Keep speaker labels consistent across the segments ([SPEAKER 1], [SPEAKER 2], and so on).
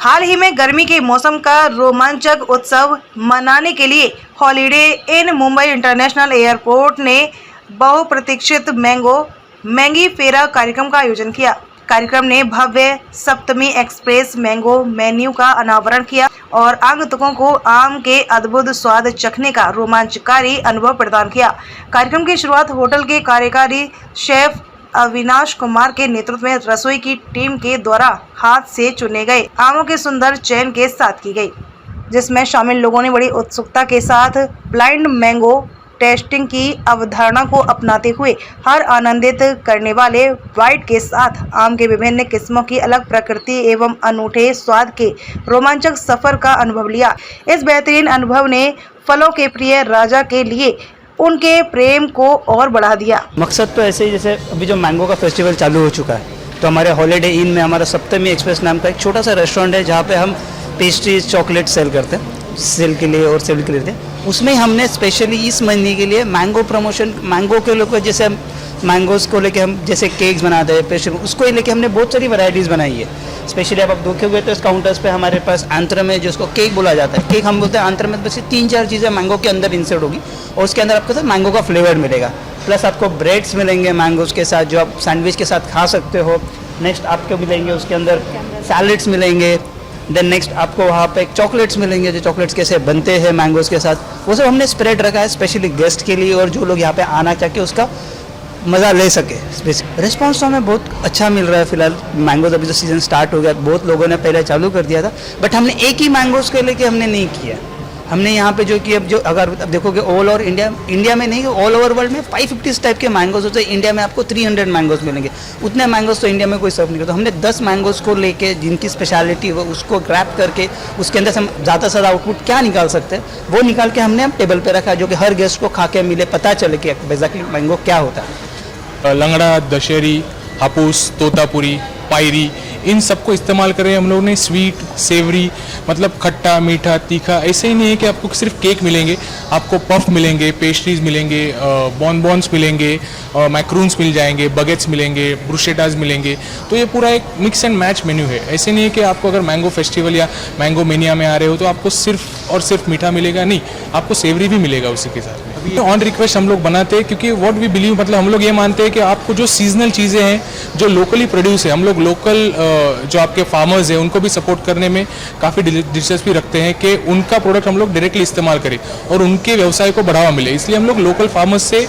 [SPEAKER 1] हाल ही में गर्मी के मौसम का रोमांचक उत्सव मनाने के लिए हॉलिडे इन मुंबई इंटरनेशनल एयरपोर्ट ने बहुप्रतीक्षित मैंगी फेरा कार्यक्रम का आयोजन किया। कार्यक्रम ने भव्य सप्तमी एक्सप्रेस मैंगो मेन्यू का अनावरण किया और आगंतुकों को आम के अद्भुत स्वाद चखने का रोमांचकारी अनुभव प्रदान किया। कार्यक्रम की शुरुआत होटल के कार्यकारी शेफ अविनाश कुमार के नेतृत्व में रसोई की टीम के द्वारा हाथ से चुने गए आमों के सुंदर चयन के साथ की गई, जिसमें शामिल लोगों ने बड़ी उत्सुकता के साथ ब्लाइंड मैंगो टेस्टिंग की अवधारणा को अपनाते हुए हर आनंदित करने वाले वाइट के साथ आम के विभिन्न किस्मों की अलग प्रकृति एवं अनूठे स्वाद के रोमांचक सफर का अनुभव लिया। इस बेहतरीन अनुभव ने फलों के प्रिय राजा के लिए उनके प्रेम को और बढ़ा दिया।
[SPEAKER 2] मकसद तो ऐसे ही, जैसे अभी जो मैंगो का फेस्टिवल चालू हो चुका है, तो हमारे हॉलिडे इन में हमारा सप्तमी एक्सप्रेस नाम का एक छोटा सा रेस्टोरेंट है जहाँ पे हम पेस्ट्रीज चॉकलेट सेल करते हैं, सेल के लिए और सेल के लिए। उसमें हमने स्पेशली इस महीने के लिए मैंगो प्रमोशन, मैंगो के लोग जैसे हम मैंगोज़ को लेके हम जैसे केक्स बनाते हैं पेस्ट्री, उसको लेके हमने बहुत सारी वैरायटीज़ बनाई है। स्पेशली अब आप देखोगे तो इस काउंटर्स पे हमारे पास आंतर में जिसको केक बोला जाता है, केक हम बोलते हैं आंतर में, बस 3-4 चीज़ें मैंगो के अंदर इंसर्ट होगी और उसके अंदर आपको तो मैंगो का फ्लेवर मिलेगा। प्लस आपको ब्रेड्स मिलेंगे मैंगोज़ के साथ जो आप सैंडविच के साथ खा सकते हो। नेक्स्ट आपको मिलेंगे उसके अंदर सैलड्स मिलेंगे। देन नेक्स्ट आपको वहाँ पे चॉकलेट्स मिलेंगे, जो चॉकलेट्स कैसे बनते हैं मैंगोज़ के साथ, वो सब हमने स्प्रेड रखा है स्पेशली गेस्ट के लिए और जो लोग यहाँ पे आना चाह के उसका मज़ा ले सके। रिस्पांस तो हमें बहुत अच्छा मिल रहा है। फिलहाल मैंगोज़ अभी जो सीज़न स्टार्ट हो गया, बहुत लोगों ने पहले चालू कर दिया था, बट हमने एक ही मैंगोज़ के लेके हमने नहीं किया। हमने यहाँ पे जो कि अब जो अगर अब देखोगे ऑल ओवर इंडिया में नहीं, ऑल ओवर वर्ल्ड में 550 टाइप के मैंगोज़ होते हैं। इंडिया में आपको 300 मैंगोज़ मिलेंगे। उतने मैंगोज़ तो इंडिया में कोई सर्व नहीं करता। हमने 10 मैंगोज़ को लेके जिनकी स्पेशलिटी हो उसको ग्रैप करके उसके अंदर से हम ज़्यादा से ज़्यादा आउटपुट क्या निकाल सकते हैं वो निकाल के हमने टेबल पर रखा है, जो कि हर गेस्ट को खा के मिले, पता चले कि बेसिकली मैंगो क्या होता है।
[SPEAKER 3] लंगड़ा, दशहरी, हापूस, तोतापुरी, पायरी, इन सबको इस्तेमाल करें हम लोगों ने। स्वीट, सेवरी, मतलब खट्टा, मीठा, तीखा, ऐसे ही नहीं है कि आपको सिर्फ केक मिलेंगे, आपको पफ मिलेंगे, पेस्ट्रीज मिलेंगे, बॉनबॉन्स मिलेंगे, मैक्रून्स मिल जाएंगे, बगेट्स मिलेंगे, ब्रुशेटाज मिलेंगे। तो ये पूरा एक मिक्स एंड मैच मेन्यू है। ऐसे नहीं है कि आपको अगर मैंगो फेस्टिवल या मैंगो मेनिया में आ रहे हो तो आपको सिर्फ और सिर्फ मीठा मिलेगा, नहीं, आपको सेवरी भी मिलेगा उसी के साथ में। अभी ऑन रिक्वेस्ट हम लोग बनाते हैं क्योंकि व्हाट वी बिलीव, मतलब हम लोग ये मानते हैं कि आपको जो सीजनल चीज़ें हैं, जो लोकली प्रोड्यूस है, हम लोग लोकल जो आपके फार्मर्स हैं उनको भी सपोर्ट करने में काफ़ी दिलचस्पी रखते हैं कि उनका प्रोडक्ट हम लोग डायरेक्टली इस्तेमाल करें और उनके व्यवसाय को बढ़ावा मिले। इसलिए हम लोग लोकल फार्मर्स से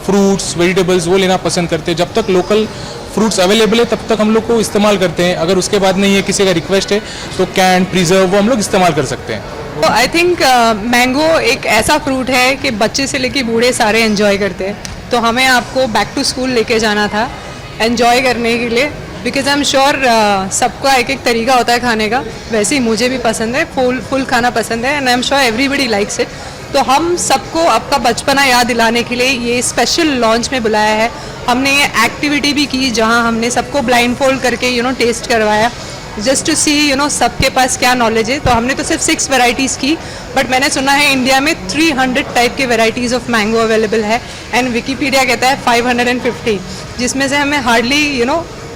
[SPEAKER 3] फ्रूट्स, वेजिटेबल्स वो लेना पसंद करते हैं। जब तक लोकल फ्रूट्स अवेलेबल है तब तक हम लोग को इस्तेमाल करते हैं। अगर उसके बाद नहीं है, किसी का रिक्वेस्ट है, तो कैन, प्रिजर्व वो हम लोग इस्तेमाल कर सकते हैं।
[SPEAKER 4] तो आई थिंक मैंगो एक ऐसा फ्रूट है कि बच्चे से लेके बूढ़े सारे एंजॉय करते हैं। तो हमें आपको बैक टू स्कूल लेके जाना था एंजॉय करने के लिए, बिकॉज आई एम श्योर सबका एक एक तरीका होता है खाने का। वैसे ही मुझे भी पसंद है, फुल खाना पसंद है, and I am sure everybody likes it. तो हम सबको आपका बचपना याद दिलाने के लिए ये स्पेशल लॉन्च में बुलाया है। हमने ये एक्टिविटी भी की जहाँ हमने सबको ब्लाइंड फोल्ड करके टेस्ट करवाया, जस्ट टू सी सबके पास क्या नॉलेज है। तो हमने तो सिर्फ 6 वेराइटीज़ की, बट मैंने सुना है इंडिया में 300 टाइप के वेराइटीज़ ऑफ मैंगो अवेलेबल है, एंड विकीपीडिया कहता है 550, जिसमें से हमें हार्डली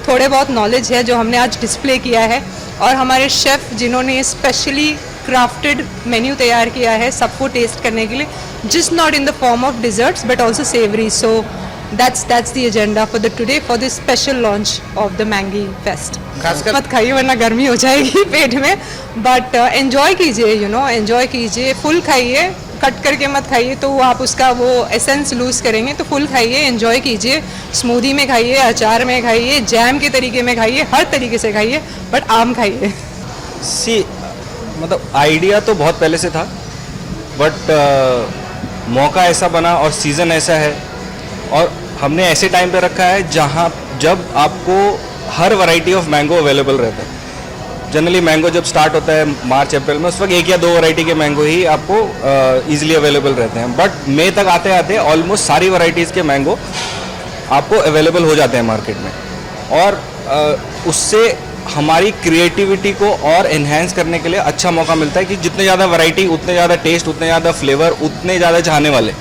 [SPEAKER 4] थोड़े बहुत नॉलेज है जो हमने आज डिस्प्ले किया है। और हमारे शेफ़ जिन्होंने स्पेशली क्राफ्टेड मेन्यू तैयार किया है सबको टेस्ट करने के लिए, just not in the form of desserts but also savoury. So that's the agenda for the today for this special launch of the Maggi fest. मत खाइए वरना गर्मी हो जाएगी पेट में, बट एंजॉय कीजिए, एंजॉय कीजिए, फुल खाइए, कट करके मत खाइए तो आप उसका वो एसेंस लूज करेंगे। तो फुल खाइए, एंजॉय कीजिए, स्मूदी में खाइए, अचार में खाइए, जैम के तरीके में खाइए, हर तरीके से खाइए, बट आम खाइए।
[SPEAKER 5] मतलब आइडिया तो बहुत पहले से था, बट मौका ऐसा बना और सीज़न ऐसा है और हमने ऐसे टाइम पे रखा है जब आपको हर वैरायटी ऑफ मैंगो अवेलेबल रहता है। जनरली मैंगो जब स्टार्ट होता है मार्च अप्रैल में, उस वक्त 1 या 2 वैरायटी के मैंगो ही आपको ईजिली अवेलेबल रहते हैं, बट मई तक आते आते ऑलमोस्ट सारी वैरायटीज़ के मैंगो आपको अवेलेबल हो जाते हैं मार्केट में। और उससे हमारी क्रिएटिविटी को और इन्हेंस करने के लिए अच्छा मौका मिलता है कि जितने ज़्यादा वैरायटी उतने ज़्यादा टेस्ट, उतने ज़्यादा फ्लेवर, उतने ज़्यादा चाहने वाले।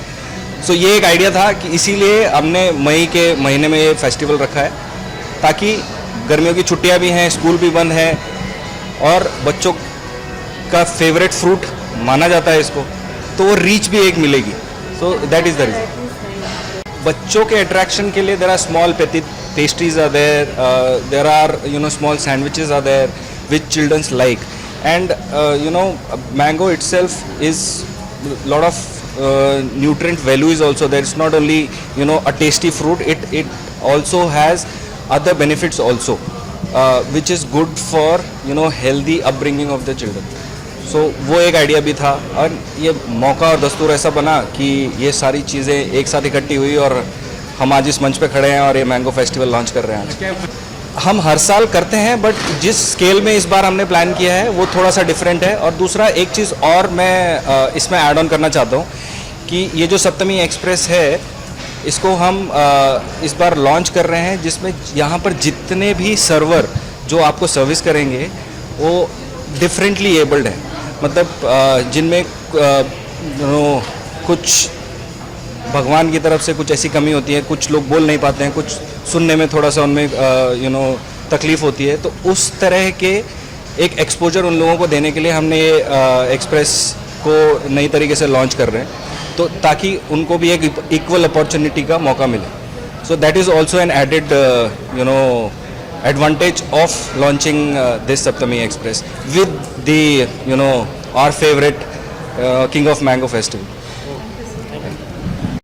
[SPEAKER 5] सो ये एक आइडिया था कि इसीलिए हमने मई के महीने में ये फेस्टिवल रखा है, ताकि गर्मियों की छुट्टियां भी हैं, स्कूल भी बंद है, और बच्चों का फेवरेट फ्रूट माना जाता है इसको, तो वो रीच भी एक मिलेगी. So that is the reason. बच्चों के अट्रैक्शन के लिए there are small pastries or there are small sandwiches or there which childrens like. And mango itself is lot of nutrient values also there. It's not only a tasty fruit, it also has other benefits also, which is good for healthy upbringing of the children. So वो एक idea भी था और ये मौका और दस्तूर ऐसा बना कि ये सारी चीज़ें एक साथ इकट्ठी हुई और हम आज इस मंच पे खड़े हैं और ये मैंगो फेस्टिवल लॉन्च कर रहे हैं आज. हम हर साल करते हैं बट जिस स्केल में इस बार हमने प्लान किया है वो थोड़ा सा डिफरेंट है. और दूसरा एक चीज़ और मैं इसमें ऐड ऑन करना चाहता हूँ कि ये जो सप्तमी एक्सप्रेस है इसको हम इस बार लॉन्च कर रहे हैं, जिसमें यहाँ पर जितने भी सर्वर जो आपको सर्विस करेंगे वो डिफरेंटली एबल्ड है. मतलब जिनमें कुछ भगवान की तरफ से कुछ ऐसी कमी होती है, कुछ लोग बोल नहीं पाते हैं, कुछ सुनने में थोड़ा सा उनमें तकलीफ़ होती है, तो उस तरह के एक एक्सपोजर उन लोगों को देने के लिए हमने ये एक्सप्रेस को नई तरीके से लॉन्च कर रहे हैं, तो ताकि उनको भी एक इक्वल अपॉर्चुनिटी का मौका मिले. So that is also an added advantage of launching this Saptami Express with the our favorite King of Mango Festival.